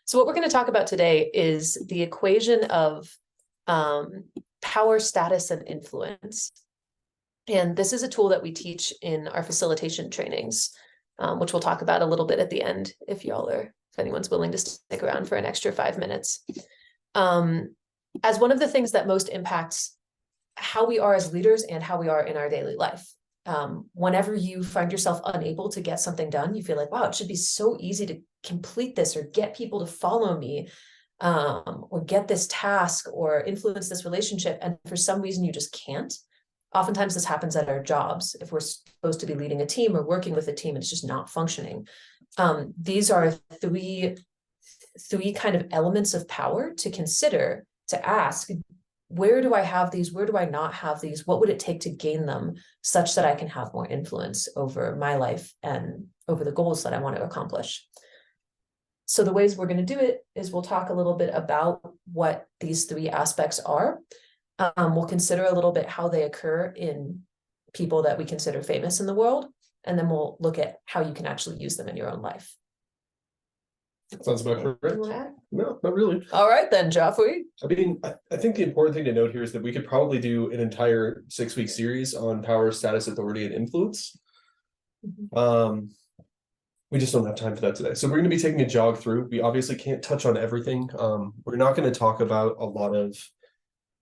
So what we're going to talk about today is the equation of power, status, and influence. And this is a tool that we teach in our facilitation trainings, which we'll talk about a little bit at the end if anyone's willing to stick around for an extra 5 minutes. As one of the things that most impacts how we are as leaders and how we are in our daily life. Whenever you find yourself unable to get something done, you feel like, wow, it should be so easy to complete this or get people to follow me, or get this task or influence this relationship. And for some reason, you just can't. Oftentimes this happens at our jobs. If we're supposed to be leading a team or working with a team, it's just not functioning. These are three kind of elements of power to consider, to ask, where do I have these? Where do I not have these? What would it take to gain them such that I can have more influence over my life and over the goals that I want to accomplish? So the ways we're going to do it is we'll talk a little bit about what these three aspects are. We'll consider a little bit how they occur in people that we consider famous in the world, and then we'll look at how you can actually use them in your own life. Sounds about correct. No, not really. All right then, Geof. I mean, I think the important thing to note here is that we could probably do an entire 6-week series on power, status, authority, and influence. Mm-hmm. We just don't have time for that today. So we're going to be taking a jog through. We obviously can't touch on everything. We're not going to talk about a lot of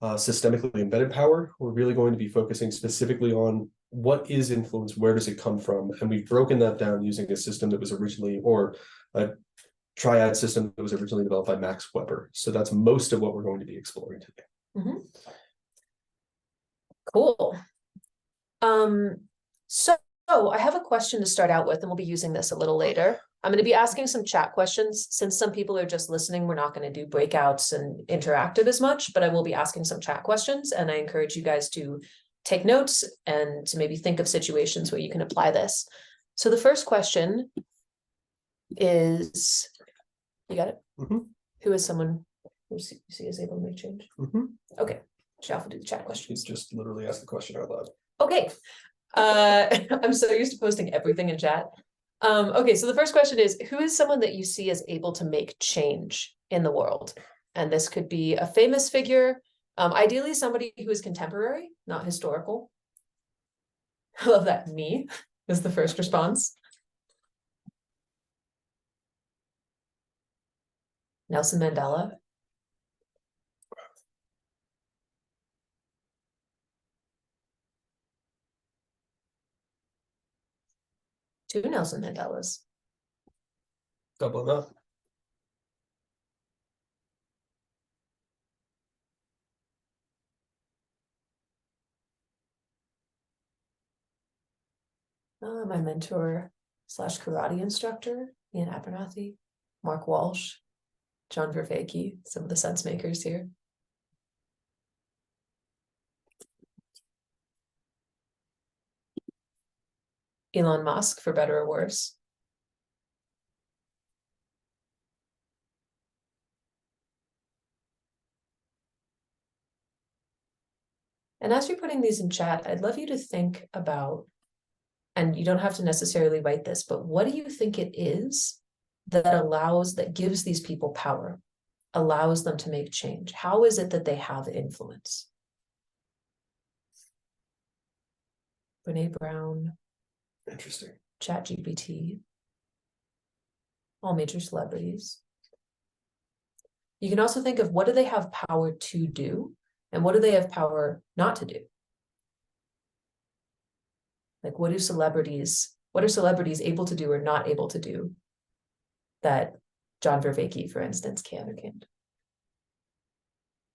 systemically embedded power. We're really going to be focusing specifically on what is influence, where does it come from? And we've broken that down using a system that was originally, or a triad system that was originally developed by Max Weber. So that's most of what we're going to be exploring today. Mm-hmm. Cool. So I have a question to start out with, and we'll be using this a little later. I'm going to be asking some chat questions. Since some people are just listening, we're not going to do breakouts and interactive as much, but I will be asking some chat questions, and I encourage you guys to take notes and to maybe think of situations where you can apply this. So the first question is, you got it? Mm-hmm. Who is someone who you see is able to make change? Mm-hmm. Okay, Geof will do the chat question. He's just literally asked the question out loud. Okay. I'm so used to posting everything in chat. Okay, so the first question is, who is someone that you see as able to make change in the world? And this could be a famous figure, ideally somebody who is contemporary, not historical. I love that. Me is the first response. Nelson Mandela. Two Nelson Mandelas. Double enough. My mentor / karate instructor, Ian Abernathy, Mark Walsh, John Vervaeke, some of the sense makers here. Elon Musk, for better or worse. And as you're putting these in chat, I'd love you to think about, and you don't have to necessarily write this, but what do you think it is that gives these people power, allows them to make change? How is it that they have influence? Brene Brown. Interesting. ChatGPT. All major celebrities. You can also think of, what do they have power to do? And what do they have power not to do? Like, what are celebrities able to do or not able to do that John Vervaeke, for instance, can or can't?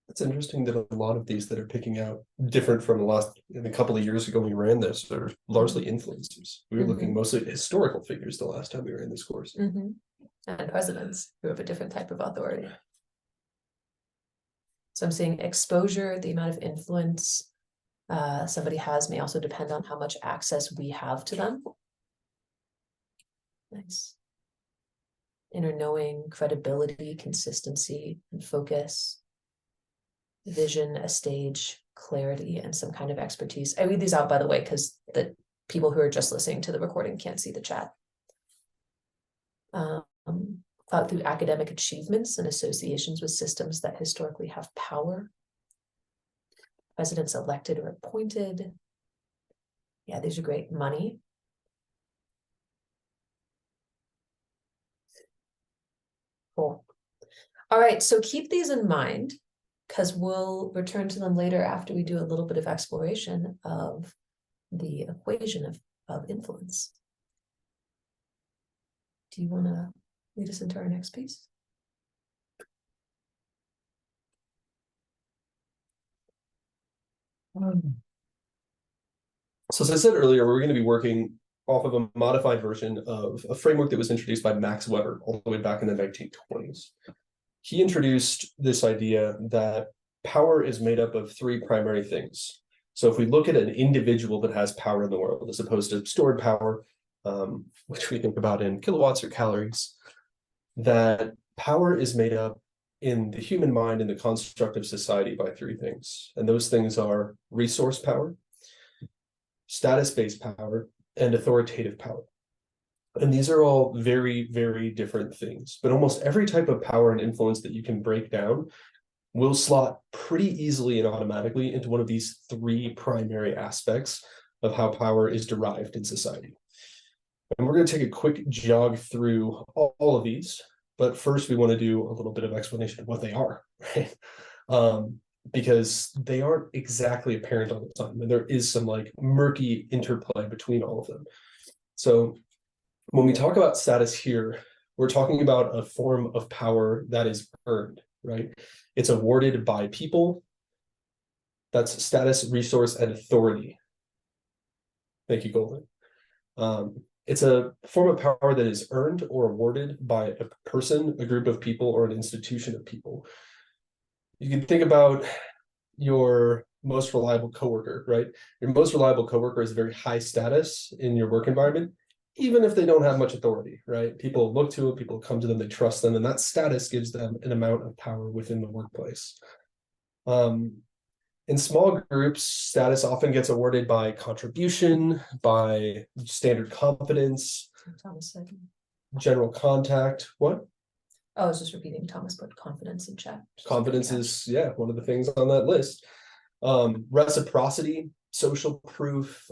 It's interesting that a lot of these that are picking out, different from a couple of years ago we ran this, are largely influencers. We were looking mostly at historical figures the last time we ran this course. And presidents who have a different type of authority. So I'm seeing exposure, the amount of influence somebody has may also depend on how much access we have to them. Nice. Inner knowing, credibility, consistency, and focus. Vision, a stage, clarity, and some kind of expertise. I read these out, by the way, because the people who are just listening to the recording can't see the chat. through academic achievements and associations with systems that historically have power. Presidents elected or appointed. Yeah, these are great. Money. Cool. All right, so keep these in mind because we'll return to them later after we do a little bit of exploration of the equation of influence. Do you want to lead us into our next piece? So as I said earlier, we're going to be working off of a modified version of a framework that was introduced by Max Weber all the way back in the 1920s. He introduced this idea that power is made up of three primary things. So if we look at an individual that has power in the world, as opposed to stored power, which we think about in kilowatts or calories, that power is made up in the human mind and the construct of society by three things. And those things are resource power, status-based power, and authoritative power. And these are all very, very different things. But almost every type of power and influence that you can break down will slot pretty easily and automatically into one of these three primary aspects of how power is derived in society. And we're going to take a quick jog through all of these. But first, we want to do a little bit of explanation of what they are, right? Because they aren't exactly apparent all the time. And there is some like murky interplay between all of them. So when we talk about status here, we're talking about a form of power that is earned, right? It's awarded by people. That's status, resource, and authority. Thank you, Golden. It's a form of power that is earned or awarded by a person, a group of people, or an institution of people. You can think about your most reliable coworker, right? Your most reliable coworker is very high status in your work environment, even if they don't have much authority, right? People look to them, people come to them, they trust them, and that status gives them an amount of power within the workplace. In small groups, status often gets awarded by contribution, by standard competence, Thomas said. General contact. What? Oh, I was just repeating. Thomas put confidence in chat. Confidence is, yeah, one of the things on that list. Reciprocity, social proof,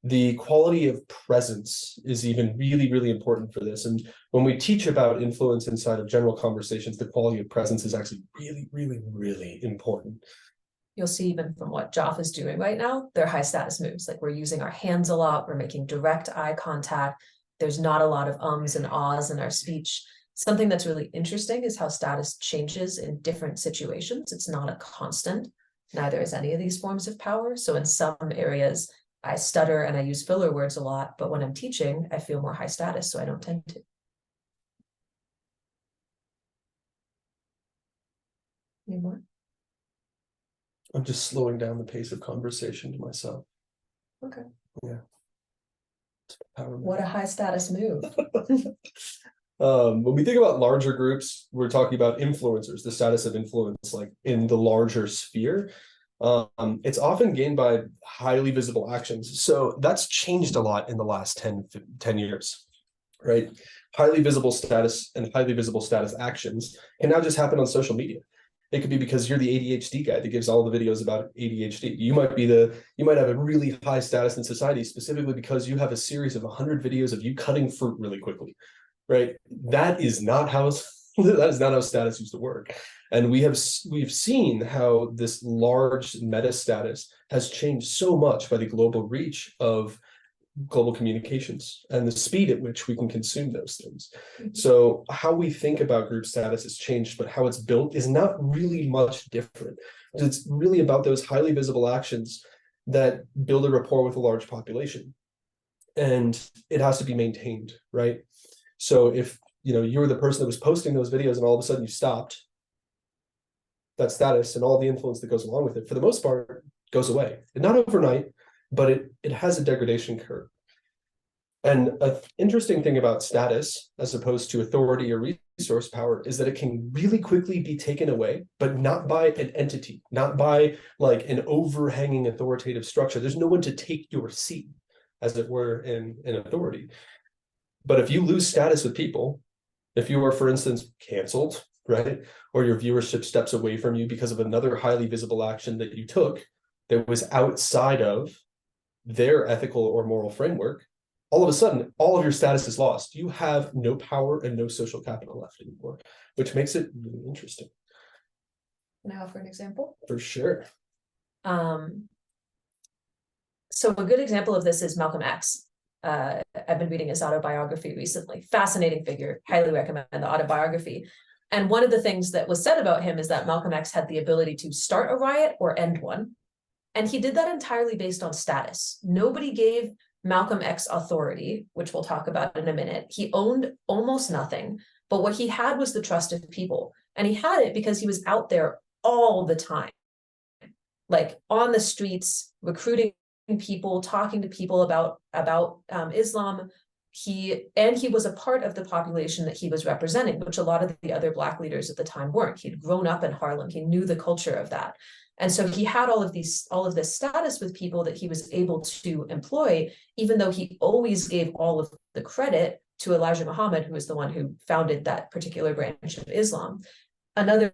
the quality of presence is even really, really important for this. And when we teach about influence inside of general conversations, the quality of presence is actually really, really, really important. You'll see even from what Geof is doing right now, they're high status moves. Like we're using our hands a lot. We're making direct eye contact. There's not a lot of ums and ahs in our speech. Something that's really interesting is how status changes in different situations. It's not a constant. Neither is any of these forms of power. So in some areas, I stutter and I use filler words a lot, but when I'm teaching, I feel more high status, so I don't tend to. Any more? I'm just slowing down the pace of conversation to myself. Okay. Yeah. What a high status move. When we think about larger groups, we're talking about influencers, the status of influence, like in the larger sphere. It's often gained by highly visible actions. So that's changed a lot in the last 10 years, right? Highly visible status and highly visible status actions can now just happen on social media. It could be because you're the ADHD guy that gives all the videos about ADHD. You might have a really high status in society specifically because you have a series of 100 videos of you cutting fruit really quickly, right? That is not how status used to work. And we've seen how this large meta status has changed so much by the global reach of global communications and the speed at which we can consume those things. So how we think about group status has changed, but how it's built is not really much different. It's really about those highly visible actions that build a rapport with a large population. And it has to be maintained, right? So if you were the person that was posting those videos and all of a sudden you stopped, that status and all the influence that goes along with it, for the most part, goes away. And not overnight, but it has a degradation curve. And an interesting thing about status, as opposed to authority or resource power, is that it can really quickly be taken away, but not by an entity, not by like an overhanging authoritative structure. There's no one to take your seat, as it were, in authority. But if you lose status with people, If you are, for instance, canceled, right, or your viewership steps away from you because of another highly visible action that you took that was outside of their ethical or moral framework, all of a sudden, all of your status is lost. You have no power and no social capital left anymore, which makes it really interesting. Can I offer an example? For sure. So a good example of this is Malcolm X. I've been reading his autobiography recently. Fascinating figure. Highly recommend the autobiography. And one of the things that was said about him is that Malcolm X had the ability to start a riot or end one. And he did that entirely based on status. Nobody gave Malcolm X authority, which we'll talk about in a minute. He owned almost nothing, but what he had was the trust of people. And he had it because he was out there all the time, like on the streets, recruiting people, talking to people about Islam. He was a part of the population that he was representing, which a lot of the other Black leaders at the time weren't. He'd grown up in Harlem. He knew the culture of that. And so he had all of this status with people that he was able to employ, even though he always gave all of the credit to Elijah Muhammad, who was the one who founded that particular branch of Islam. Another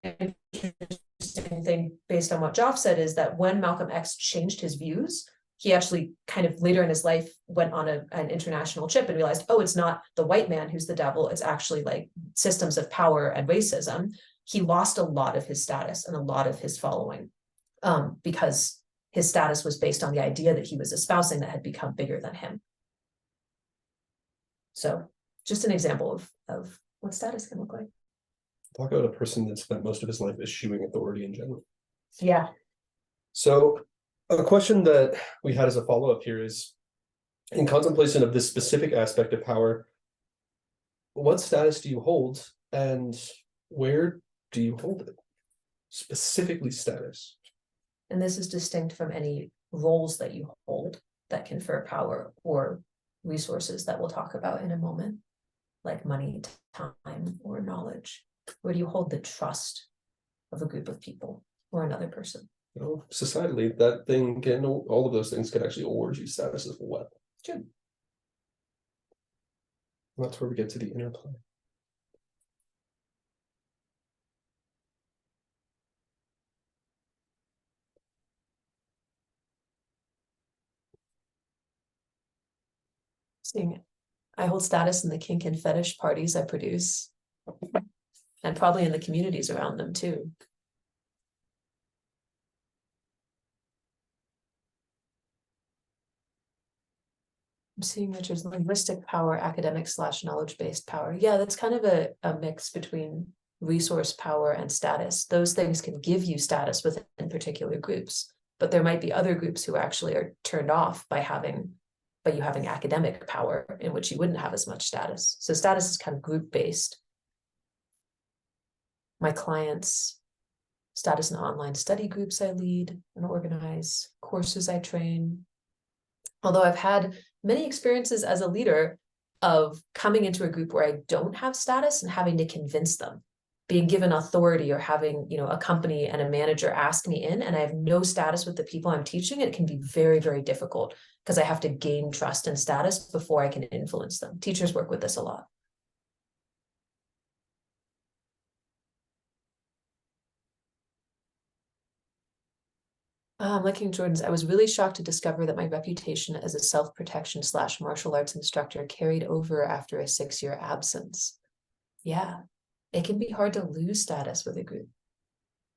interesting thing based on what Geof said is that when Malcolm X changed his views, he actually kind of later in his life went on an international trip and realized, oh, it's not the white man who's the devil, it's actually like systems of power and racism. He lost a lot of his status and a lot of his following because his status was based on the idea that he was espousing that had become bigger than him. So just an example of what status can look like. Talk about a person that spent most of his life eschewing authority in general. Yeah. So a question that we had as a follow-up here is, in contemplation of this specific aspect of power, what status do you hold and where do you hold it? Specifically status. And this is distinct from any roles that you hold that confer power or resources that we'll talk about in a moment, like money, time, or knowledge. Where do you hold the trust of a group of people or another person? You know, societally, that thing can, all of those things can actually award you status as well. Sure. That's where we get to the interplay. Seeing I hold status in the kink and fetish parties I produce, and probably in the communities around them too. I'm seeing Richard's linguistic power, academic / knowledge-based power. Yeah, that's kind of a mix between resource power and status. Those things can give you status within particular groups, but there might be other groups who actually are turned off by you having academic power in which you wouldn't have as much status. So status is kind of group-based. My clients' status in online study groups I lead and organize, courses I train. Although I've had many experiences as a leader of coming into a group where I don't have status and having to convince them, being given authority or having, a company and a manager ask me in, and I have no status with the people I'm teaching. It can be very, very difficult because I have to gain trust and status before I can influence them. Teachers work with this a lot. Like King Jordan's, I was really shocked to discover that my reputation as a self-protection / martial arts instructor carried over after a 6-year absence. Yeah, it can be hard to lose status with a group.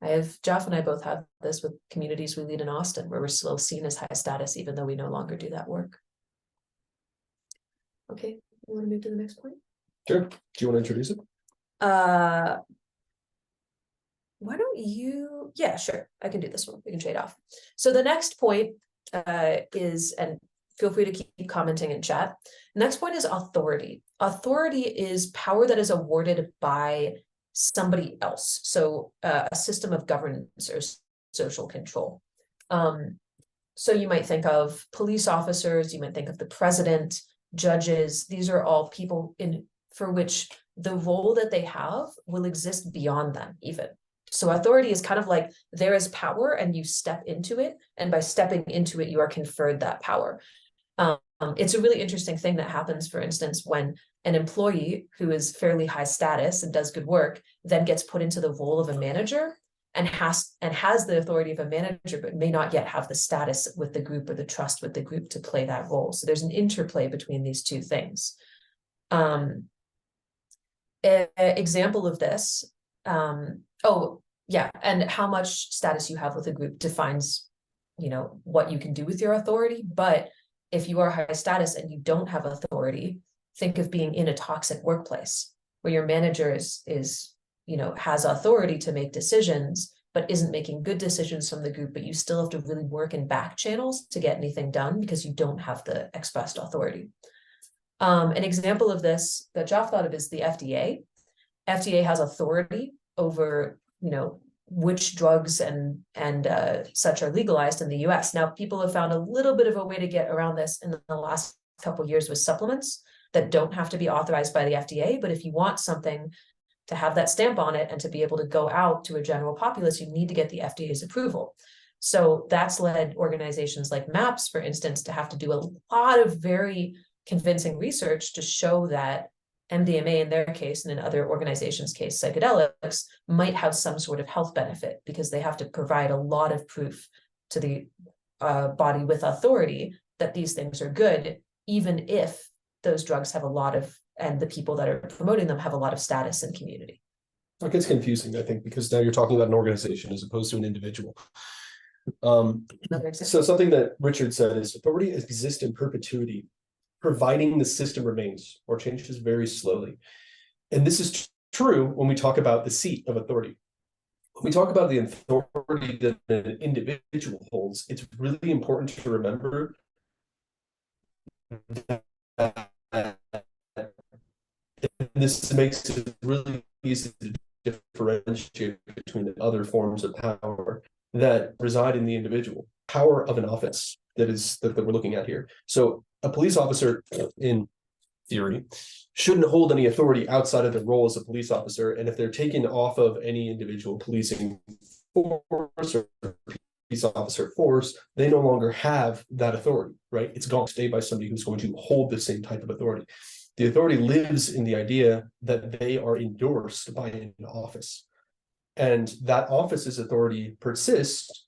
Geof and I both have this with communities we lead in Austin, where we're still seen as high status, even though we no longer do that work. Okay, you want to move to the next point? Sure. Do you want to introduce it? Why don't you? Yeah, sure. I can do this one. We can trade off. So the next point is, and feel free to keep commenting in chat. Next point is authority. Authority is power that is awarded by somebody else. So a system of governance or social control. So you might think of police officers, you might think of the president, judges. These are all people for which the role that they have will exist beyond them even. So authority is kind of like there is power and you step into it. And by stepping into it, you are conferred that power. It's a really interesting thing that happens, for instance, when an employee who is fairly high status and does good work then gets put into the role of a manager and has the authority of a manager, but may not yet have the status with the group or the trust with the group to play that role. So there's an interplay between these two things. Example of this, oh yeah, and how much status you have with a group defines, what you can do with your authority. But if you are high status and you don't have authority, think of being in a toxic workplace where your manager is has authority to make decisions, but isn't making good decisions from the group, but you still have to really work in back channels to get anything done because you don't have the expressed authority. An example of this that Geof thought of is the FDA. FDA has authority over, which drugs and such are legalized in the US. Now, people have found a little bit of a way to get around this in the last couple of years with supplements that don't have to be authorized by the FDA. But if you want something to have that stamp on it and to be able to go out to a general populace, you need to get the FDA's approval. So that's led organizations like MAPS, for instance, to have to do a lot of very convincing research to show that MDMA in their case, and in other organizations' case, psychedelics, might have some sort of health benefit because they have to provide a lot of proof to the body with authority that these things are good, even if those drugs have a lot of, and the people that are promoting them have a lot of status in community. It gets confusing, I think, because now you're talking about an organization as opposed to an individual. So something that Richard said is authority exists in perpetuity, providing the system remains or changes very slowly. And this is true when we talk about the seat of authority. When we talk about the authority that an individual holds, it's really important to remember that this makes it really easy to differentiate between the other forms of power that reside in the individual. Power of an office that we're looking at here. So a police officer, in theory, shouldn't hold any authority outside of their role as a police officer. And if they're taken off of any individual policing force or police officer force, they no longer have that authority, right? It's gone to stay by somebody who's going to hold the same type of authority. The authority lives in the idea that they are endorsed by an office. And that office's authority persists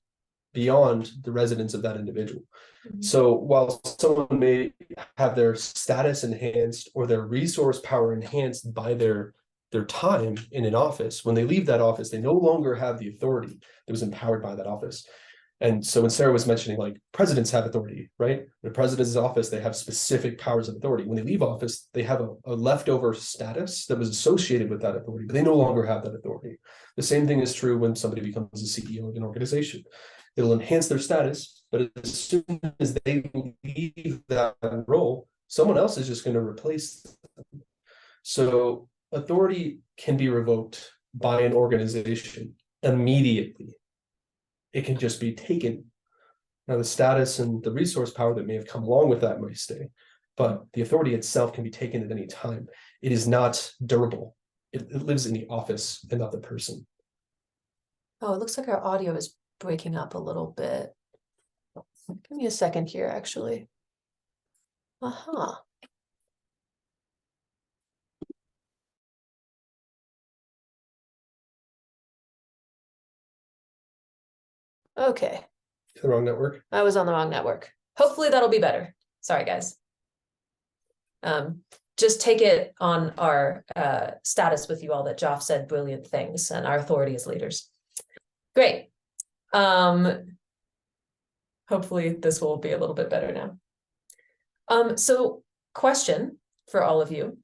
beyond the residence of that individual. Mm-hmm. So while someone may have their status enhanced or their resource power enhanced by their time in an office, when they leave that office, they no longer have the authority that was empowered by that office. And so when Sara was mentioning, like, presidents have authority, right? The president's office, they have specific powers of authority. When they leave office, they have a leftover status that was associated with that authority, but they no longer have that authority. The same thing is true when somebody becomes a CEO of an organization. It'll enhance their status, but as soon as they leave that role, someone else is just going to replace them. So authority can be revoked by an organization immediately. It can just be taken. Now, the status and the resource power that may have come along with that might stay, but the authority itself can be taken at any time. It is not durable. It lives in the office and not the person. Oh, it looks like our audio is breaking up a little bit. Give me a second here, actually. Okay. The wrong network? I was on the wrong network. Hopefully that'll be better. Sorry, guys. Just take it on our status with you all that Geof said brilliant things and our authority as leaders. Great. Hopefully this will be a little bit better now. So question for all of you.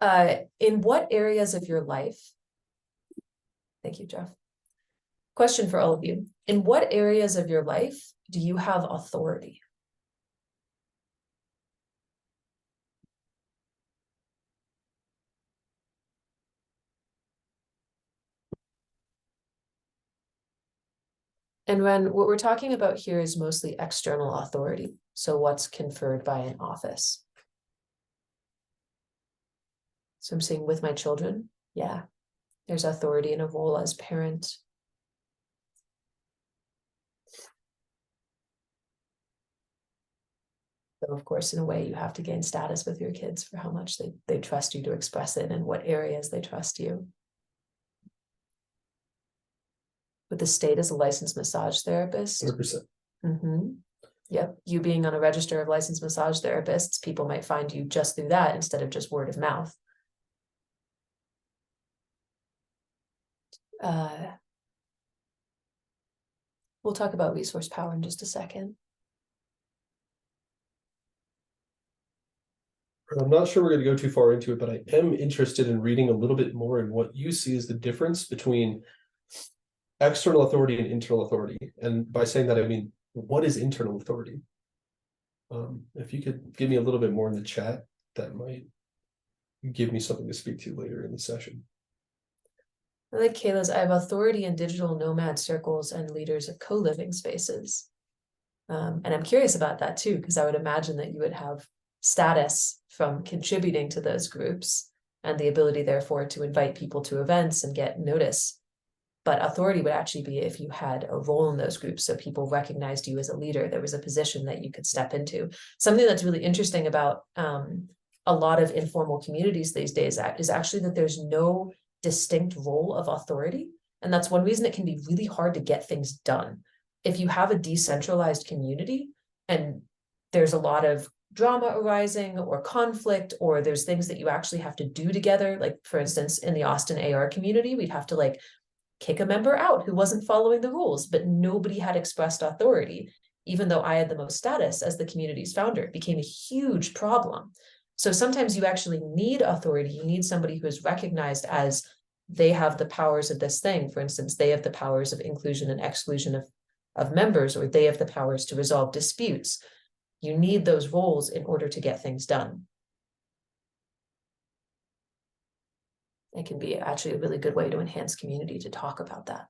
In what areas of your life, thank you, Geof. Question for all of you. In what areas of your life do you have authority? And when what we're talking about here is mostly external authority. So what's conferred by an office? So I'm saying with my children, yeah, there's authority in a role as parent. So of course, in a way, you have to gain status with your kids for how much they trust you to express it and what areas they trust you. With the state as a licensed massage therapist. 100%. Yep, you being on a register of licensed massage therapists, people might find you just through that instead of just word of mouth. We'll talk about resource power in just a second. I'm not sure we're going to go too far into it, but I am interested in reading a little bit more in what you see as the difference between external authority and internal authority. And by saying that, I mean, what is internal authority? If you could give me a little bit more in the chat, that might give me something to speak to later in the session. I like Kayla's, I have authority in digital nomad circles and leaders of co-living spaces. And I'm curious about that too, because I would imagine that you would have status from contributing to those groups and the ability therefore to invite people to events and get notice. But authority would actually be if you had a role in those groups, so people recognized you as a leader, there was a position that you could step into. Something that's really interesting about a lot of informal communities these days is actually that there's no distinct role of authority. And that's one reason it can be really hard to get things done. If you have a decentralized community and there's a lot of drama arising or conflict, or there's things that you actually have to do together, like for instance, in the Austin AR community, we'd have to like kick a member out who wasn't following the rules, but nobody had expressed authority. Even though I had the most status as the community's founder, it became a huge problem. So sometimes you actually need authority. You need somebody who is recognized as they have the powers of this thing. For instance, they have the powers of inclusion and exclusion of members, or they have the powers to resolve disputes. You need those roles in order to get things done. It can be actually a really good way to enhance community to talk about that.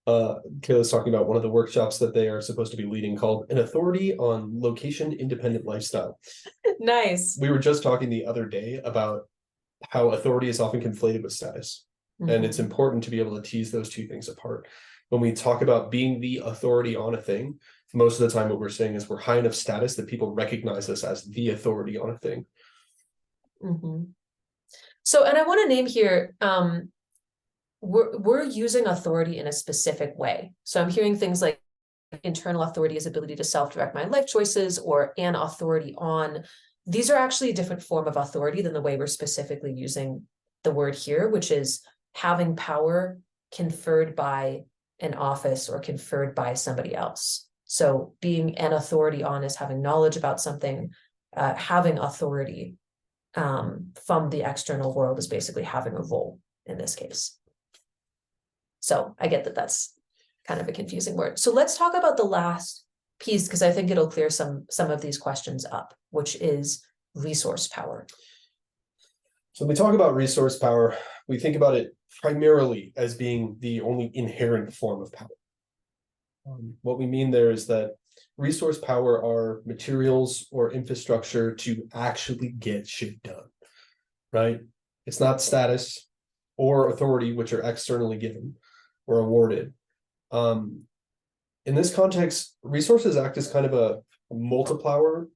Kayla's talking about one of the workshops that they are supposed to be leading called An Authority on Location Independent Lifestyle. Nice. We were just talking the other day about how authority is often conflated with status. And it's important to be able to tease those two things apart. When we talk about being the authority on a thing, most of the time what we're saying is we're high enough status that people recognize us as the authority on a thing. So, and I want to name here, we're using authority in a specific way. So I'm hearing things like internal authority is ability to self-direct my life choices, or an authority on. These are actually a different form of authority than the way we're specifically using the word here, which is having power conferred by an office or conferred by somebody else. So being an authority on is having knowledge about something, having authority from the external world is basically having a role in this case. So I get that that's kind of a confusing word. So let's talk about the last piece, because I think it'll clear some of these questions up, which is resource power. So when we talk about resource power, we think about it primarily as being the only inherent form of power. What we mean there is that resource power are materials or infrastructure to actually get shit done, right? It's not status or authority, which are externally given or awarded. In this context, resources act as kind of a multiplier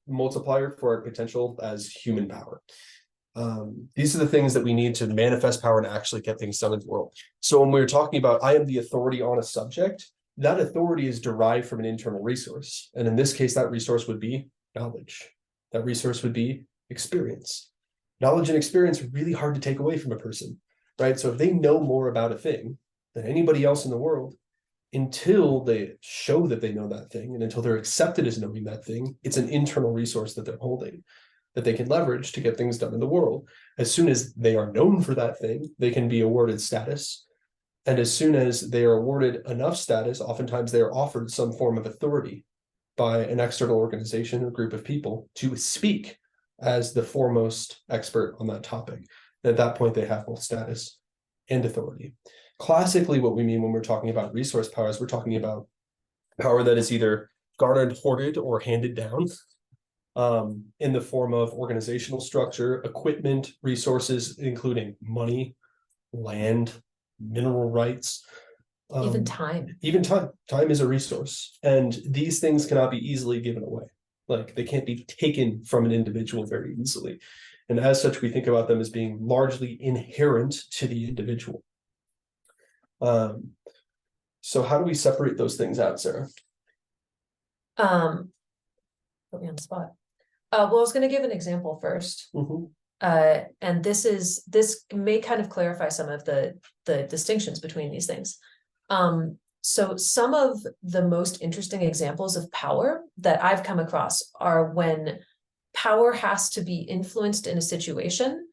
for our potential as human power. These are the things that we need to manifest power and actually get things done in the world. So when we're talking about I am the authority on a subject, that authority is derived from an internal resource. And in this case, that resource would be knowledge. That resource would be experience. Knowledge and experience are really hard to take away from a person, right? So if they know more about a thing than anybody else in the world, until they show that they know that thing and until they're accepted as knowing that thing, it's an internal resource that they're holding that they can leverage to get things done in the world. As soon as they are known for that thing, they can be awarded status. And as soon as they are awarded enough status, oftentimes they are offered some form of authority by an external organization or group of people to speak as the foremost expert on that topic. And at that point, they have both status and authority. Classically, what we mean when we're talking about resource power is we're talking about power that is either garnered, hoarded, or handed down in the form of organizational structure, equipment, resources, including money, land, mineral rights, even time. Even time is a resource, and these things cannot be easily given away, Like they can't be taken from an individual very easily. And as such, we think about them as being largely inherent to the individual. So how do we separate those things out, Sarah? Put me on the spot. Well, I was going to give an example first. And this may kind of clarify some of the distinctions between these things. So some of the most interesting examples of power that I've come across are when power has to be influenced in a situation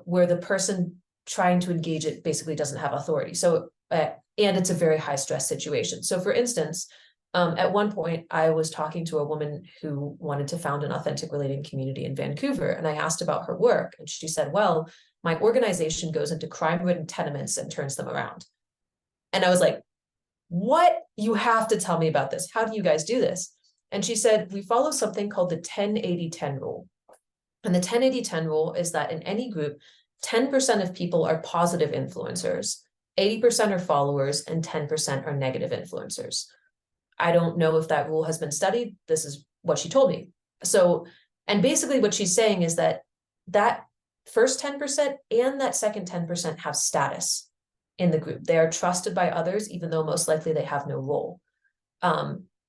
where the person trying to engage it basically doesn't have authority. So, and it's a very high stress situation. So for instance, at one point, I was talking to a woman who wanted to found an authentic relating community in Vancouver, and I asked about her work, and she said, well, my organization goes into crime-ridden tenements and turns them around. And I was like, what? You have to tell me about this. How do you guys do this? And she said, we follow something called the 10-80-10 rule. And the 10-80-10 rule is that in any group, 10% of people are positive influencers, 80% are followers, and 10% are negative influencers. I don't know if that rule has been studied. This is what she told me. So, and basically what she's saying is that that first 10% and that second 10% have status in the group. They are trusted by others, even though most likely they have no role.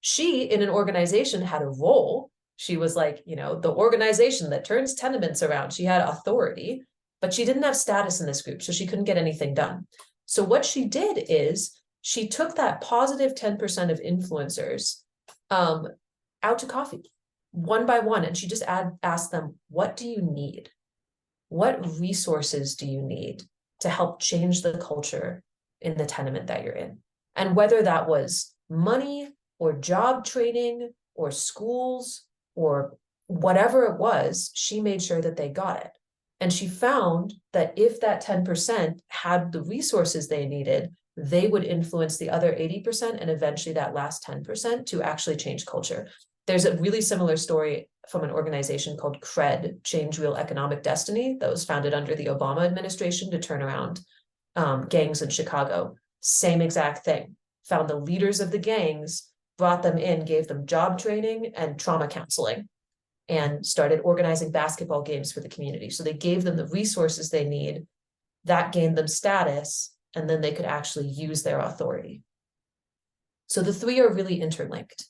She, in an organization, had a role. She was like, you know, the organization that turns tenements around. She had authority, but she didn't have status in this group, so she couldn't get anything done. So what she did is she took that positive 10% of influencers out to coffee, one by one, and she just asked them, what do you need? What resources do you need to help change the culture in the tenement that you're in? And whether that was money or job training or schools or whatever it was, she made sure that they got it. And she found that if that 10% had the resources they needed, they would influence the other 80% and eventually that last 10% to actually change culture. There's a really similar story from an organization called CRED, Change Real Economic Destiny, that was founded under the Obama administration to turn around gangs in Chicago. Same exact thing. Found the leaders of the gangs, brought them in, gave them job training and trauma counseling, and started organizing basketball games for the community. So they gave them the resources they need, that gained them status, and then they could actually use their authority. So the three are really interlinked.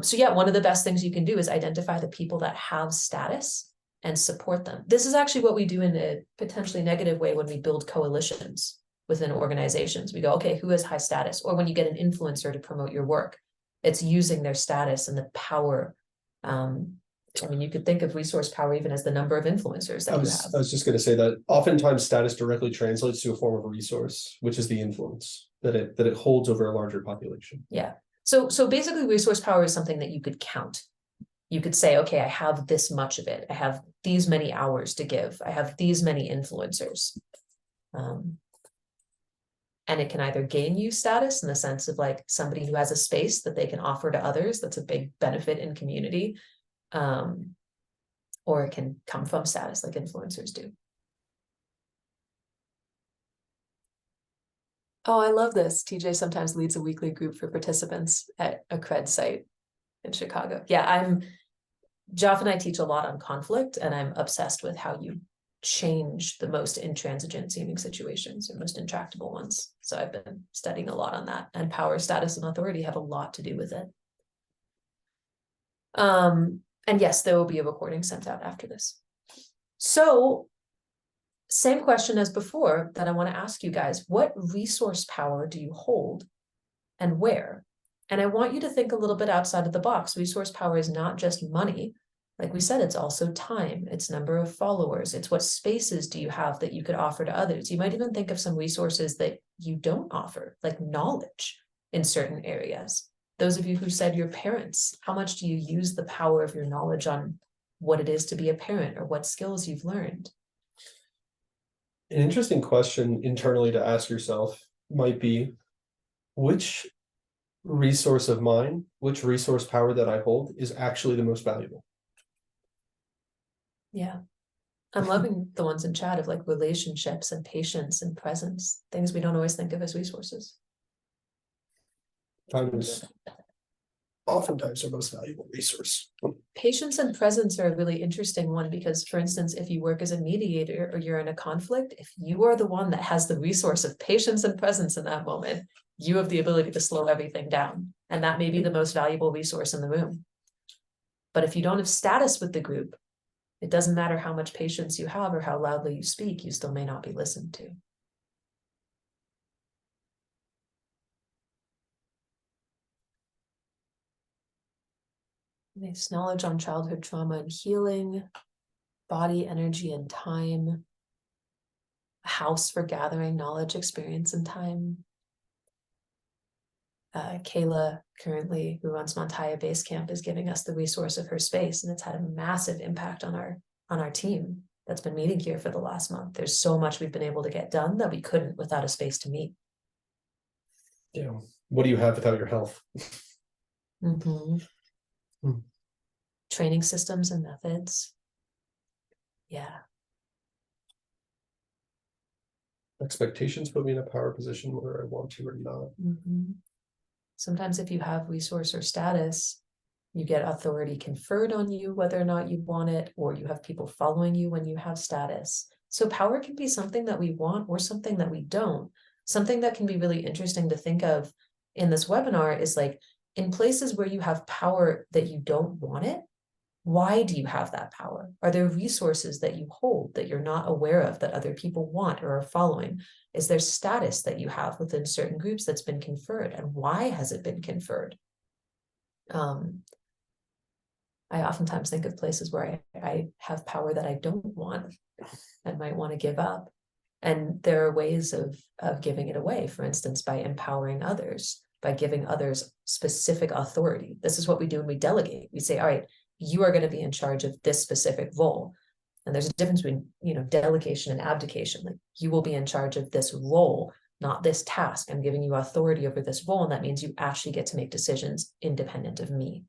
So yeah, one of the best things you can do is identify the people that have status and support them. This is actually what we do in a potentially negative way when we build coalitions within organizations. We go, okay, who has high status? Or when you get an influencer to promote your work, it's using their status and the power. I mean, you could think of resource power even as the number of influencers that you have. I was just going to say that oftentimes status directly translates to a form of a resource, which is the influence that it holds over a larger population. Yeah. So basically resource power is something that you could count. You could say, okay, I have this much of it. I have these many hours to give. I have these many influencers. And it can either gain you status in the sense of like somebody who has a space that they can offer to others. That's a big benefit in community. Or it can come from status like influencers do. Oh, I love this. TJ sometimes leads a weekly group for participants at a CRED site in Chicago. Yeah, Geof and I teach a lot on conflict, and I'm obsessed with how you change the most intransigent seeming situations or most intractable ones. So I've been studying a lot on that, and power, status, and authority have a lot to do with it. And yes, there will be a recording sent out after this. So same question as before that I want to ask you guys, what resource power do you hold and where? And I want you to think a little bit outside of the box. Resource power is not just money. Like we said, it's also time, it's number of followers, it's what spaces do you have that you could offer to others. You might even think of some resources that you don't offer, like knowledge in certain areas. Those of you who said your parents, how much do you use the power of your knowledge on what it is to be a parent or what skills you've learned? An interesting question internally to ask yourself might be, which resource of mine, which resource power that I hold is actually the most valuable? Yeah. I'm loving the ones in chat of like relationships and patience and presence, things we don't always think of as resources. Time is oftentimes our most valuable resource. Patience and presence are a really interesting one because, for instance, if you work as a mediator or you're in a conflict, if you are the one that has the resource of patience and presence in that moment, you have the ability to slow everything down. And that may be the most valuable resource in the room. But if you don't have status with the group, it doesn't matter how much patience you have or how loudly you speak, you still may not be listened to. Nice knowledge on childhood trauma and healing, body, energy, and time, a house for gathering knowledge, experience, and time. Kayla, currently, who runs Montaya Base Camp, is giving us the resource of her space, and it's had a massive impact on our team that's been meeting here for the last month. There's so much we've been able to get done that we couldn't without a space to meet. Yeah. What do you have without your health? Training systems and methods. Yeah. Expectations put me in a power position whether I want to or not. Sometimes if you have resource or status, you get authority conferred on you, whether or not you want it, or you have people following you when you have status. So power can be something that we want or something that we don't. Something that can be really interesting to think of in this webinar is like, in places where you have power that you don't want it, why do you have that power? Are there resources that you hold that you're not aware of that other people want or are following? Is there status that you have within certain groups that's been conferred, and why has it been conferred? I oftentimes think of places where I have power that I don't want and might want to give up. And there are ways of giving it away, for instance, by empowering others, by giving others specific authority. This is what we do when we delegate. We say, all right, you are going to be in charge of this specific role. And there's a difference between, delegation and abdication. Like, you will be in charge of this role, not this task. I'm giving you authority over this role, and that means you actually get to make decisions independent of me.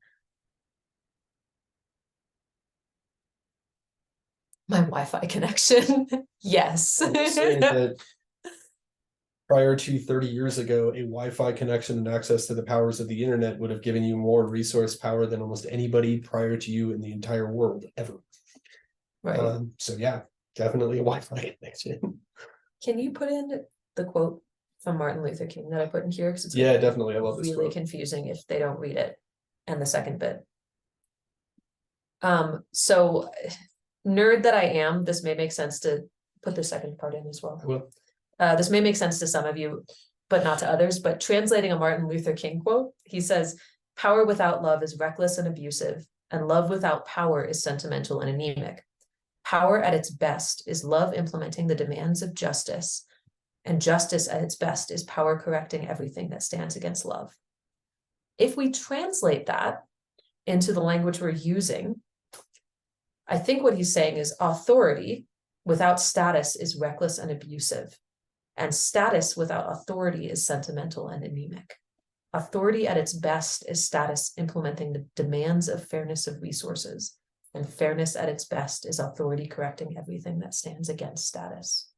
My Wi-Fi connection. Yes. Prior to 30 years ago, a Wi-Fi connection and access to the powers of the internet would have given you more resource power than almost anybody prior to you in the entire world ever. Right. So yeah, definitely a Wi-Fi connection. Can you put in the quote from Martin Luther King that I put in here? Because it's definitely. I love this really quote. Confusing if they don't read it. And the second bit. So nerd that I am, this may make sense to put the second part in as well. I will. This may make sense to some of you, but not to others. But translating a Martin Luther King quote, he says, "Power without love is reckless and abusive, and love without power is sentimental and anemic. Power at its best is love implementing the demands of justice, and justice at its best is power correcting everything that stands against love." If we translate that into the language we're using, I think what he's saying is authority without status is reckless and abusive, and status without authority is sentimental and anemic. Authority at its best is status implementing the demands of fairness of resources, and fairness at its best is authority correcting everything that stands against status.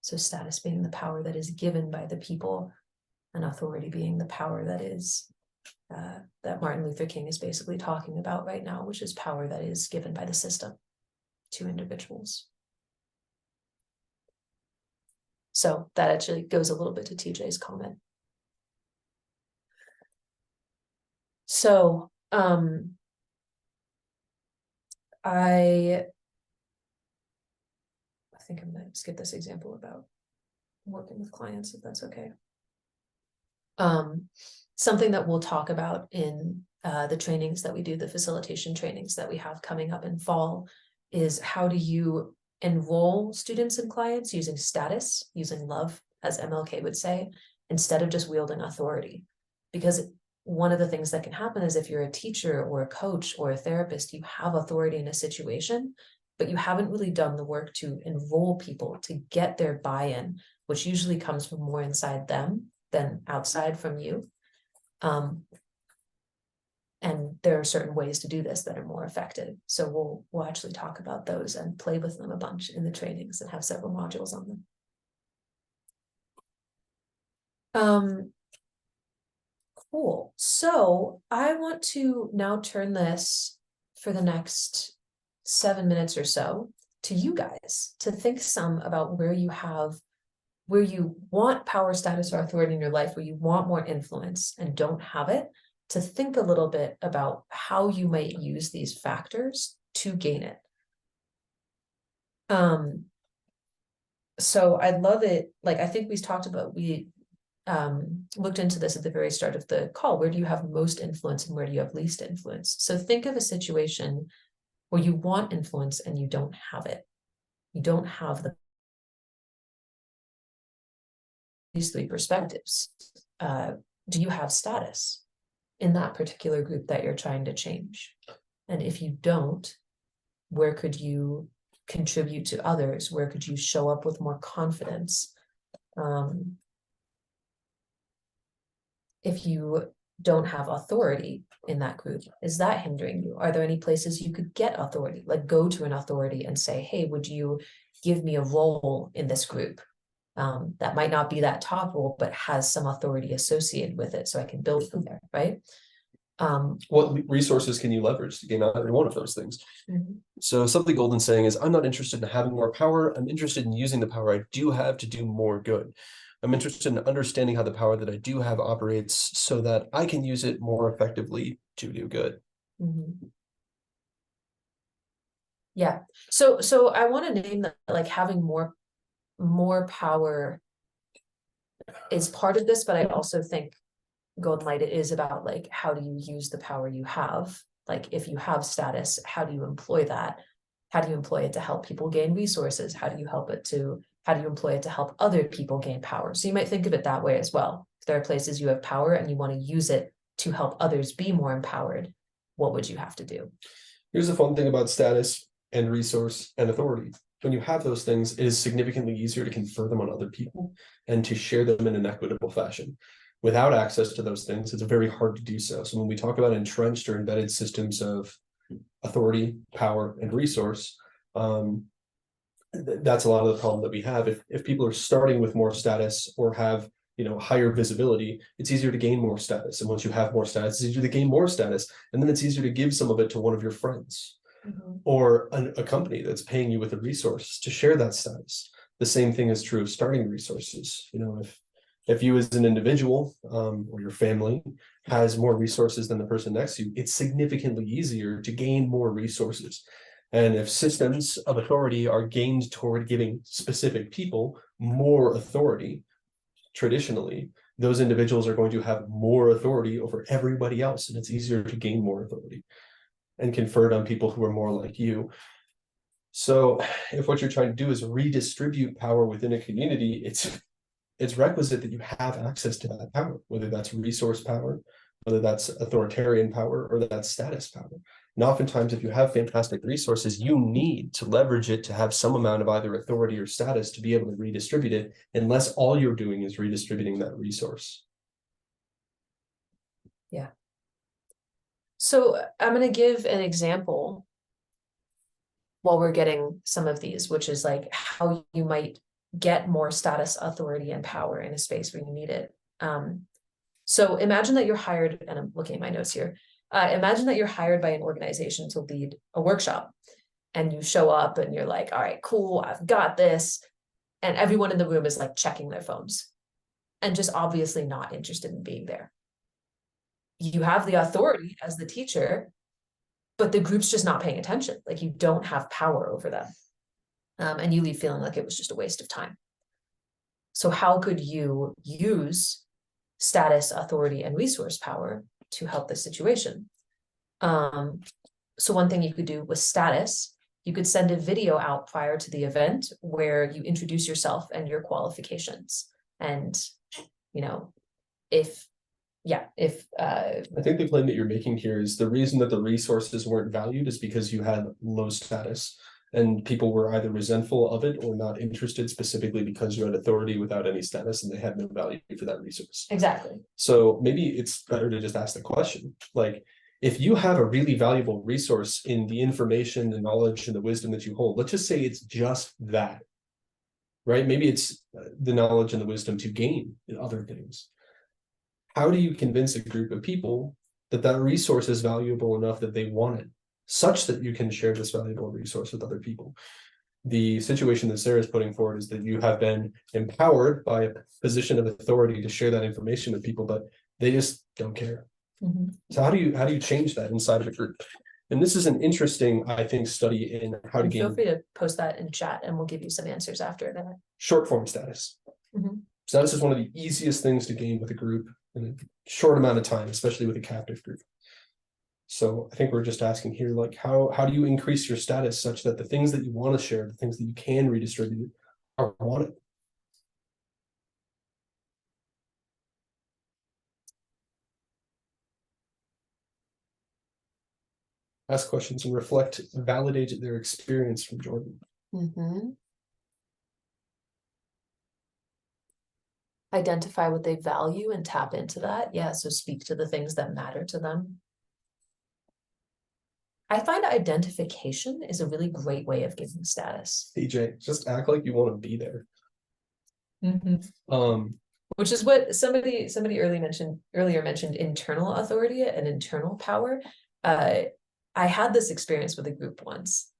So status being the power that is given by the people, and authority being the power that is that Martin Luther King is basically talking about right now, which is power that is given by the system to individuals. So that actually goes a little bit to TJ's comment. So I think I'm going to skip this example about working with clients, if that's okay. Something that we'll talk about in the trainings that we do, the facilitation trainings that we have coming up in fall, is how do you enroll students and clients using status, using love, as MLK would say, instead of just wielding authority. Because one of the things that can happen is if you're a teacher or a coach or a therapist, you have authority in a situation, but you haven't really done the work to enroll people to get their buy-in, which usually comes from more inside them than outside from you. And there are certain ways to do this that are more effective. So we'll actually talk about those and play with them a bunch in the trainings and have several modules on them. Cool. So I want to now turn this for the next 7 minutes or so to you guys to think some about where you want power, status, or authority in your life, where you want more influence and don't have it, to think a little bit about how you might use these factors to gain it. So I'd love it, like I think we talked about, we looked into this at the very start of the call. Where do you have most influence and where do you have least influence? So think of a situation where you want influence and you don't have it. You don't have these three perspectives. Do you have status in that particular group that you're trying to change? And if you don't, where could you contribute to others? Where could you show up with more confidence? If you don't have authority in that group, is that hindering you? Are there any places you could get authority, like go to an authority and say, hey, would you give me a role in this group? That might not be that top role, but has some authority associated with it, so I can build from there, right? What resources can you leverage to gain either one of those things? So something Golden's saying is, I'm not interested in having more power. I'm interested in using the power I do have to do more good. I'm interested in understanding how the power that I do have operates so that I can use it more effectively to do good. Yeah. So I want to name that, like, having more power is part of this, but I also think Golden Light, it is about, like, how do you use the power you have? Like, if you have status, how do you employ that? How do you employ it to help people gain resources? How do you employ it to help other people gain power? So you might think of it that way as well. If there are places you have power and you want to use it to help others be more empowered, what would you have to do? Here's the fun thing about status and resource and authority. When you have those things, it is significantly easier to confer them on other people and to share them in an equitable fashion. Without access to those things, it's very hard to do so. So when we talk about entrenched or embedded systems of authority, power, and resource, that's a lot of the problem that we have. If people are starting with more status or have higher visibility, it's easier to gain more status. And once you have more status, it's easier to gain more status. And then it's easier to give some of it to one of your friends or a company that's paying you with the resource to share that status. The same thing is true of starting resources. If you as an individual or your family has more resources than the person next to you, it's significantly easier to gain more resources. And if systems of authority are gained toward giving specific people more authority, traditionally, those individuals are going to have more authority over everybody else, and it's easier to gain more authority and confer it on people who are more like you. So if what you're trying to do is redistribute power within a community, it's requisite that you have access to that power, whether that's resource power, whether that's authoritarian power, or that's status power. And oftentimes, if you have fantastic resources, you need to leverage it to have some amount of either authority or status to be able to redistribute it, unless all you're doing is redistributing that resource. Yeah. So I'm going to give an example while we're getting some of these, which is like how you might get more status, authority, and power in a space where you need it. So imagine that you're hired, and I'm looking at my notes here. Imagine that you're hired by an organization to lead a workshop, and you show up and you're like, all right, cool, I've got this. And everyone in the room is like checking their phones and just obviously not interested in being there. You have the authority as the teacher, but the group's just not paying attention. Like, you don't have power over them. And you leave feeling like it was just a waste of time. So how could you use status, authority, and resource power to help this situation? So one thing you could do with status, you could send a video out prior to the event where you introduce yourself and your qualifications. And, I think the claim that you're making here is the reason that the resources weren't valued is because you had low status, and people were either resentful of it or not interested, specifically because you had authority without any status and they had no value for that resource. Exactly. So maybe it's better to just ask the question, like, if you have a really valuable resource in the information, the knowledge, and the wisdom that you hold, let's just say it's just that, right? Maybe it's the knowledge and the wisdom to gain in other things. how do you convince a group of people that that resource is valuable enough that they want it, such that you can share this valuable resource with other people? The situation that Sarah is putting forward is that you have been empowered by a position of authority to share that information with people, but they just don't care. So how do you change that inside of a group? And this is an interesting, I think, study in how to Feel gain free to post that in chat and we'll give you some answers after that. short form status. Mhm. Status is one of the easiest things to gain with a group in a short amount of time, especially with a captive group. So I think we're just asking here, like, how do you increase your status such that the things that you want to share, the things that you can redistribute, are wanted? Ask questions and reflect, validate their experience from Jordan. Identify what they value and tap into that. Yeah, so speak to the things that matter to them. I find identification is a really great way of giving status. PJ, just act like you want to be there. Which is what somebody earlier mentioned internal authority and internal power. I had this experience with a group once,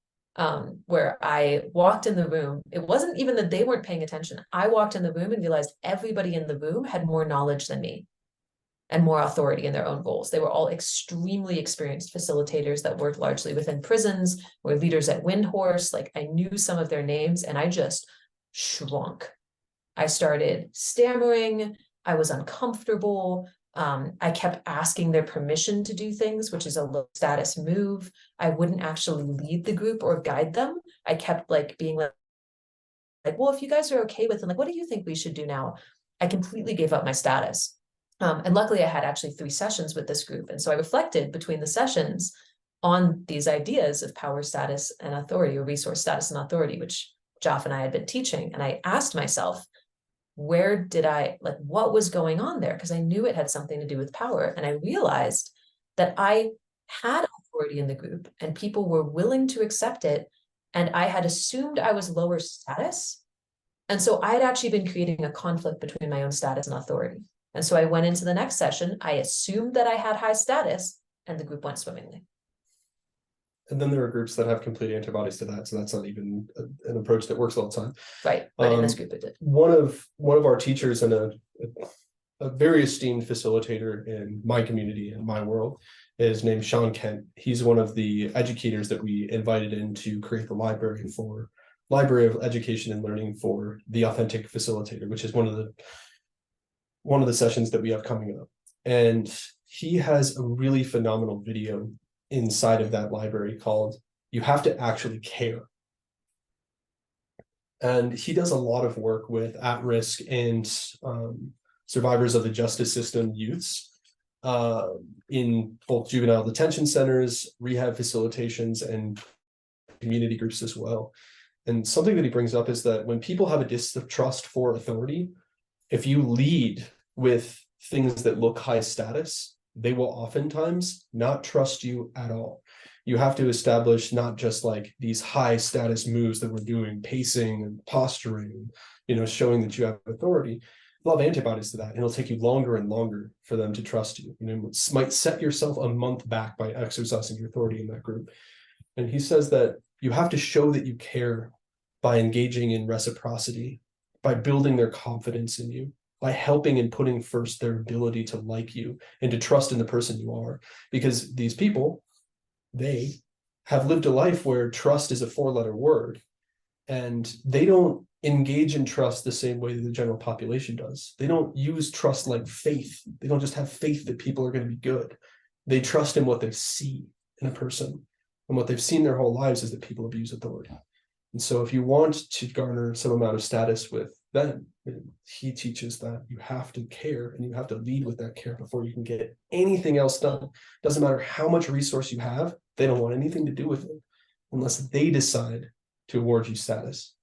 where I walked in the room. It wasn't even that they weren't paying attention. I walked in the room and realized everybody in the room had more knowledge than me and more authority in their own roles. They were all extremely experienced facilitators that worked largely within prisons, were leaders at Windhorse. Like, I knew some of their names and I just shrunk. I started stammering. I was uncomfortable. I kept asking their permission to do things, which is a low status move. I wouldn't actually lead the group or guide them. I kept like being like, well, if you guys are okay with it, like, what do you think we should do now? I completely gave up my status. And luckily I had actually 3 sessions with this group. And so I reflected between the sessions on these ideas of power, status, and authority, or resource, status, and authority, which Geof and I had been teaching. And I asked myself, where did I, like, what was going on there? Because I knew it had something to do with power. And I realized that I had authority in the group and people were willing to accept it. And I had assumed I was lower status. And so I had actually been creating a conflict between my own status and authority. And so I went into the next session. I assumed that I had high status and the group went swimmingly. And then there are groups that have complete antibodies to that. So that's not even an approach that works all the time. Right. But in this group it did. One of our teachers and a very esteemed facilitator in my community, in my world, is named Sean Kent. He's one of the educators that we invited in to create the library of education and learning for the authentic facilitator, which is one of the sessions that we have coming up. And he has a really phenomenal video inside of that library called "You Have to Actually Care." And he does a lot of work with at-risk and survivors of the justice system youths in both juvenile detention centers, rehab facilitations, and community groups as well. And something that he brings up is that when people have a distrust for authority, if you lead with things that look high status, they will oftentimes not trust you at all. You have to establish not just like these high status moves that we're doing, pacing and posturing, showing that you have authority. They'll have antibodies to that, and it'll take you longer and longer for them to trust you. It might set yourself a month back by exercising your authority in that group. And he says that you have to show that you care by engaging in reciprocity, by building their confidence in you, by helping and putting first their ability to like you and to trust in the person you are. Because these people, they have lived a life where trust is a 4-letter word, and they don't engage in trust the same way that the general population does. They don't use trust like faith. They don't just have faith that people are going to be good. They trust in what they see in a person, and what they've seen their whole lives is that people abuse authority. And so if you want to garner some amount of status with them, he teaches that you have to care and you have to lead with that care before you can get anything else done. Doesn't matter how much resource you have, they don't want anything to do with it unless they decide to award you status.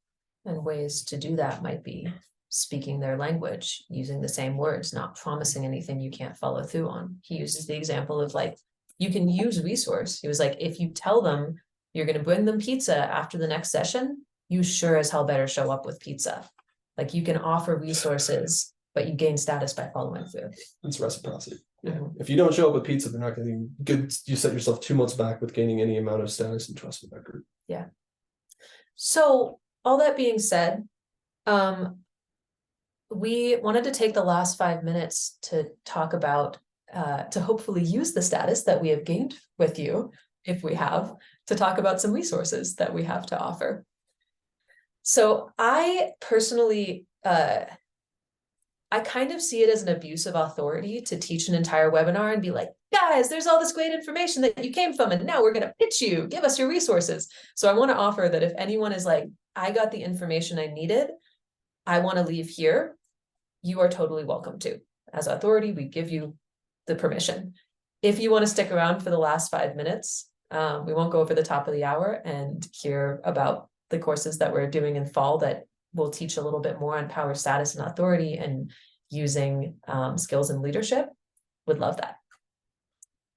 And ways to do that might be speaking their language, using the same words, not promising anything you can't follow through on. He uses the example of like, you can use resource. He was like, if you tell them you're going to bring them pizza after the next session, you sure as hell better show up with pizza. Like, you can offer resources but you gain status by following through. It's reciprocity. Yeah. Mhm. If you don't show up with pizza, they're not going to good. You set yourself 2 months back with gaining any amount of status and trust with that group. Yeah. So all that being said, we wanted to take the last 5 minutes to talk about, to hopefully use the status that we have gained with you, if we have, to talk about some resources that we have to offer. So I personally, I kind of see it as an abuse of authority to teach an entire webinar and be like, guys, there's all this great information that you came from, and now we're going to pitch you, give us your resources. So I want to offer that if anyone is like, I got the information I needed, I want to leave here, you are totally welcome to. As authority, we give you the permission. If you want to stick around for the last 5 minutes, we won't go over the top of the hour and hear about the courses that we're doing in fall that will teach a little bit more on power, status, and authority and using skills and leadership. Would love that.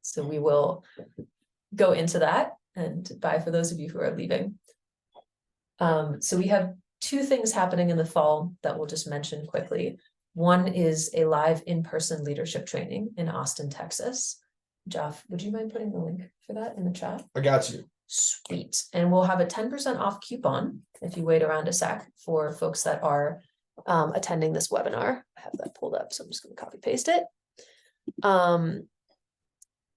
So we will go into that, and bye for those of you who are leaving. So we have 2 things happening in the fall that we'll just mention quickly. One is a live in-person leadership training in Austin, Texas. Geof, would you mind putting the link for that in the chat? I got you. Sweet. And we'll have a 10% off coupon if you wait around a sec for folks that are attending this webinar. I have that pulled up, so I'm just going to copy paste it.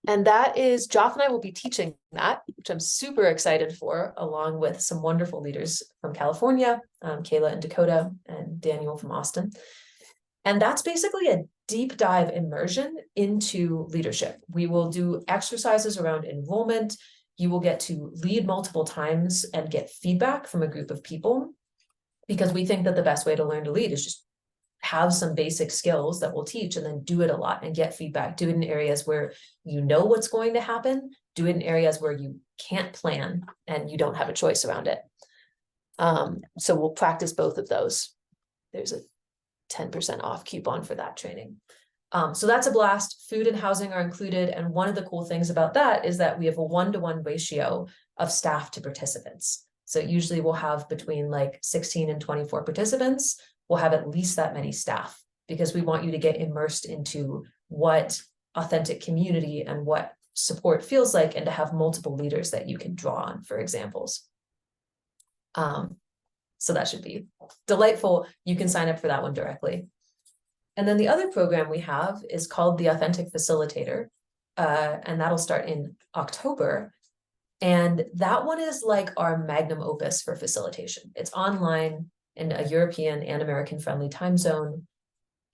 And that is, Geof and I will be teaching that, which I'm super excited for, along with some wonderful leaders from California, Kayla and Dakota, and Daniel from Austin. And that's basically a deep dive immersion into leadership. We will do exercises around enrollment. You will get to lead multiple times and get feedback from a group of people, because we think that the best way to learn to lead is just have some basic skills that we'll teach and then do it a lot and get feedback. Do it in areas where you know what's going to happen. Do it in areas where you can't plan and you don't have a choice around it. So we'll practice both of those. There's a 10% off coupon for that training. So that's a blast. Food and housing are included. And one of the cool things about that is that we have a 1-to-1 ratio of staff to participants. So usually we'll have between like 16 and 24 participants. We'll have at least that many staff, because we want you to get immersed into what authentic community and what support feels like, and to have multiple leaders that you can draw on for examples. So that should be delightful. You can sign up for that one directly. And then the other program we have is called the Authentic Facilitator, and that'll start in October. And that one is like our magnum opus for facilitation. It's online in a European and American friendly time zone.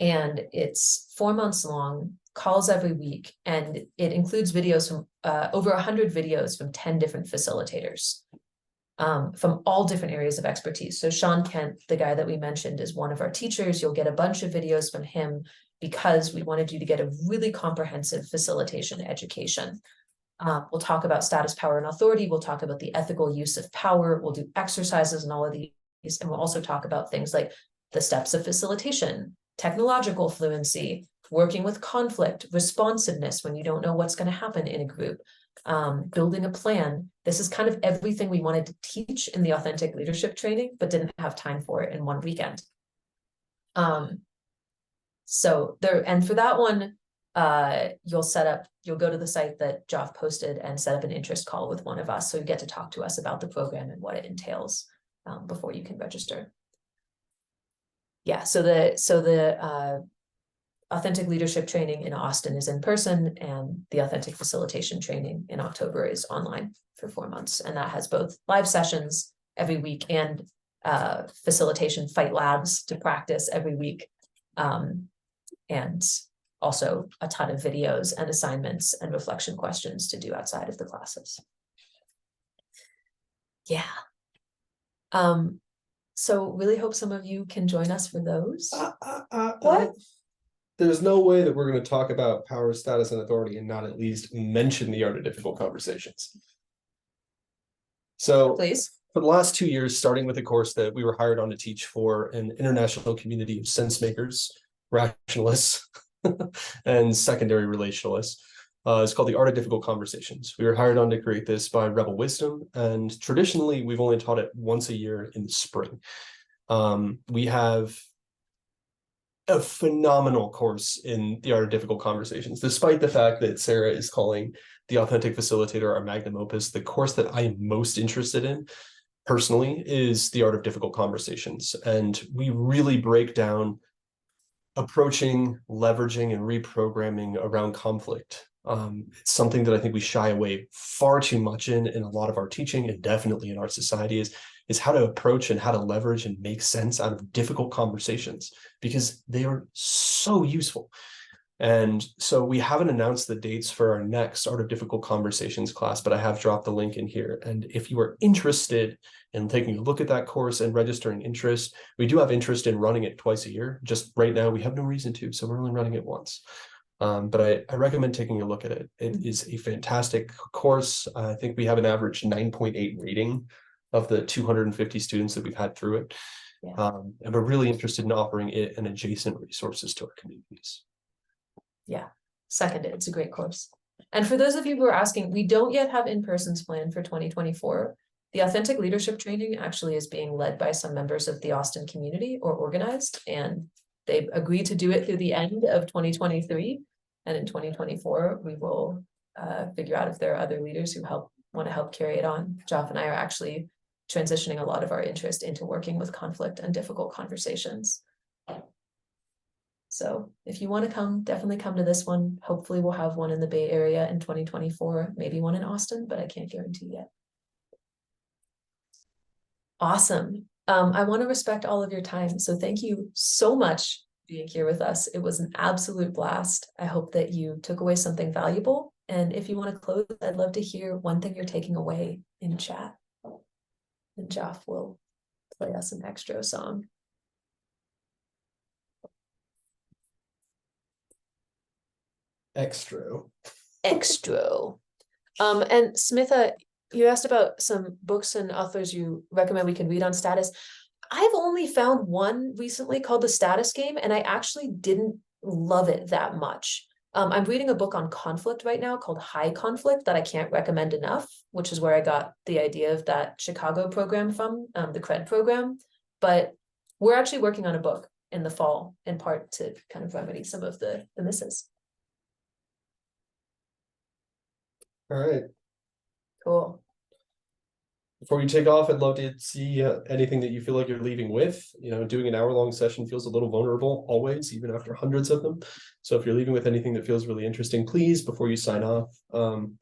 And it's 4 months long, calls every week. And it includes videos from over 100 videos from 10 different facilitators from all different areas of expertise. So Sean Kent, the guy that we mentioned, is one of our teachers. You'll get a bunch of videos from him because we wanted you to get a really comprehensive facilitation education. We'll talk about status, power, and authority. We'll talk about the ethical use of power. We'll do exercises and all of these. And we'll also talk about things like the steps of facilitation, technological fluency, working with conflict, responsiveness when you don't know what's going to happen in a group, building a plan. This is kind of everything we wanted to teach in the authentic leadership training, but didn't have time for it in one weekend. So there, and for that one, you'll go to the site that Geof posted and set up an interest call with one of us. So you get to talk to us about the program and what it entails before you can register. Yeah, so the authentic leadership training in Austin is in person, and the authentic facilitation training in October is online for 4 months. And that has both live sessions every week and facilitation fight labs to practice every week. And also a ton of videos and assignments and reflection questions to do outside of the classes. Yeah. So really hope some of you can join us for those. What? There's no way that we're going to talk about power, status, and authority and not at least mention the art of difficult conversations. So Please. For the last 2 years, starting with a course that we were hired on to teach for an international community of sense makers, rationalists, and secondary relationalists. It's called the Art of Difficult Conversations. We were hired on to create this by Rebel Wisdom, and traditionally we've only taught it once a year in the spring. We have a phenomenal course in the art of difficult conversations, despite the fact that Sara is calling the authentic facilitator our magnum opus. The course that I am most interested in personally is the art of difficult conversations. And we really break down approaching, leveraging, and reprogramming around conflict. It's something that I think we shy away far too much in a lot of our teaching, and definitely in our society, is how to approach and how to leverage and make sense out of difficult conversations, because they are so useful. And so we haven't announced the dates for our next Art of Difficult Conversations class, but I have dropped the link in here. And if you are interested in taking a look at that course and registering interest, we do have interest in running it twice a year. Just right now, we have no reason to, so we're only running it once. But I recommend taking a look at it. It is a fantastic course. I think we have an average 9.8 rating of the 250 students that we've had through it. Yeah. And we're really interested in offering it and adjacent resources to our communities. Yeah, seconded. It's a great course. And for those of you who are asking, we don't yet have in-persons planned for 2024. The authentic leadership training actually is being led by some members of the Austin community, or organized, and they've agreed to do it through the end of 2023. And in 2024, we will figure out if there are other leaders who want to help carry it on. Geof and I are actually transitioning a lot of our interest into working with conflict and difficult conversations. So if you want to come, definitely come to this one. Hopefully we'll have one in the Bay Area in 2024, maybe one in Austin, but I can't guarantee yet. Awesome. I want to respect all of your time. So thank you so much for being here with us. It was an absolute blast. I hope that you took away something valuable. And if you want to close, I'd love to hear one thing you're taking away in chat. And Geof will play us an extra song. Extra. And Smitha, you asked about some books and authors you recommend we can read on status. I've only found one recently called The Status Game, and I actually didn't love it that much. I'm reading a book on conflict right now called High Conflict that I can't recommend enough, which is where I got the idea of that Chicago program from, the CRED program. But we're actually working on a book in the fall, in part to kind of remedy some of the misses. All right. Cool. Before you take off, I'd love to see anything that you feel like you're leaving with. You know, doing an hour-long session feels a little vulnerable always, even after hundreds of them. So if you're leaving with anything that feels really interesting, please, before you sign off,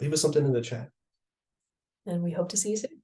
leave us something in the chat. And we hope to see you soon.